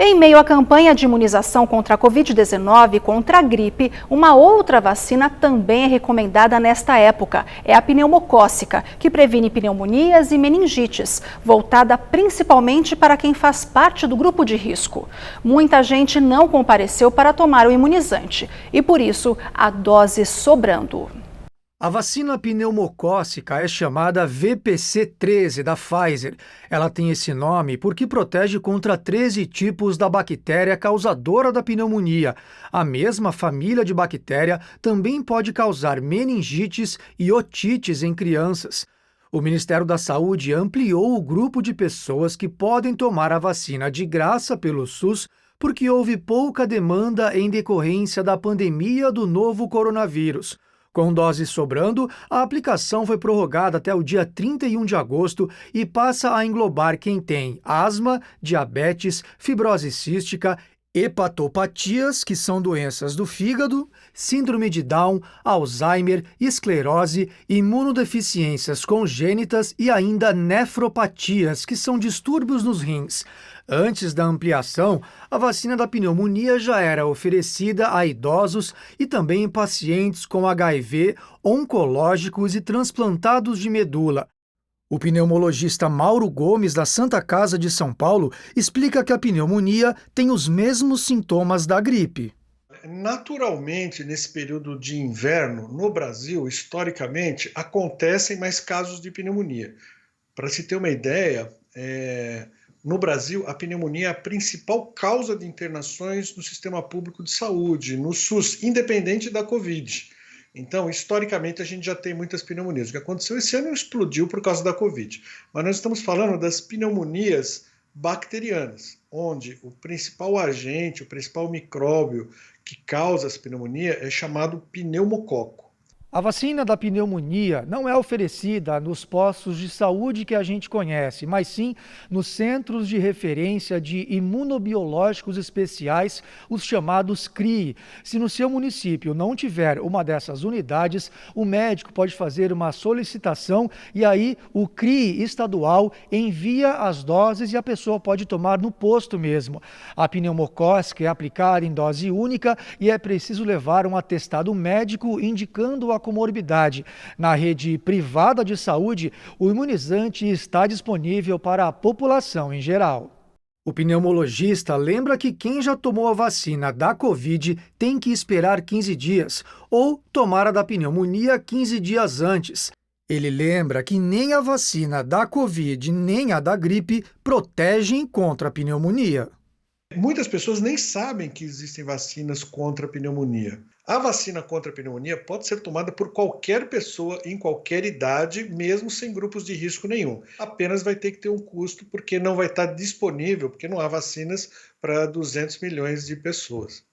Em meio à campanha de imunização contra a Covid-19 e contra a gripe, uma outra vacina também é recomendada nesta época. É a pneumocócica, que previne pneumonias e meningites, voltada principalmente para quem faz parte do grupo de risco. Muita gente não compareceu para tomar o imunizante e, por isso, a dose sobrando. A vacina pneumocócica é chamada VPC-13 da Pfizer. Ela tem esse nome porque protege contra 13 tipos da bactéria causadora da pneumonia. A mesma família de bactéria também pode causar meningites e otites em crianças. O Ministério da Saúde ampliou o grupo de pessoas que podem tomar a vacina de graça pelo SUS porque houve pouca demanda em decorrência da pandemia do novo coronavírus. Com doses sobrando, a aplicação foi prorrogada até o dia 31 de agosto e passa a englobar quem tem asma, diabetes, fibrose cística, hepatopatias, que são doenças do fígado, síndrome de Down, Alzheimer, esclerose, imunodeficiências congênitas e ainda nefropatias, que são distúrbios nos rins. Antes da ampliação, a vacina da pneumonia já era oferecida a idosos e também em pacientes com HIV, oncológicos e transplantados de medula. O pneumologista Mauro Gomes, da Santa Casa de São Paulo, explica que a pneumonia tem os mesmos sintomas da gripe. Naturalmente, nesse período de inverno, no Brasil, historicamente, acontecem mais casos de pneumonia. Para se ter uma ideia, no Brasil, a pneumonia é a principal causa de internações no sistema público de saúde, no SUS, independente da Covid. Então, historicamente, a gente já tem muitas pneumonias. O que aconteceu esse ano explodiu por causa da Covid. Mas nós estamos falando das pneumonias bacterianas, onde o principal agente, o principal micróbio que causa essa pneumonia é chamado pneumococo. A vacina da pneumonia não é oferecida nos postos de saúde que a gente conhece, mas sim nos centros de referência de imunobiológicos especiais, os chamados CRI. Se no seu município não tiver uma dessas unidades, o médico pode fazer uma solicitação e aí o CRI estadual envia as doses e a pessoa pode tomar no posto mesmo. A pneumocócica é aplicada em dose única e é preciso levar um atestado médico indicando a comorbidade. Na rede privada de saúde, o imunizante está disponível para a população em geral. O pneumologista lembra que quem já tomou a vacina da Covid tem que esperar 15 dias ou tomar a da pneumonia 15 dias antes. Ele lembra que nem a vacina da Covid nem a da gripe protegem contra a pneumonia. Muitas pessoas nem sabem que existem vacinas contra a pneumonia. A vacina contra a pneumonia pode ser tomada por qualquer pessoa em qualquer idade, mesmo sem grupos de risco nenhum. Apenas vai ter que ter um custo porque não vai estar disponível, porque não há vacinas para 200 milhões de pessoas.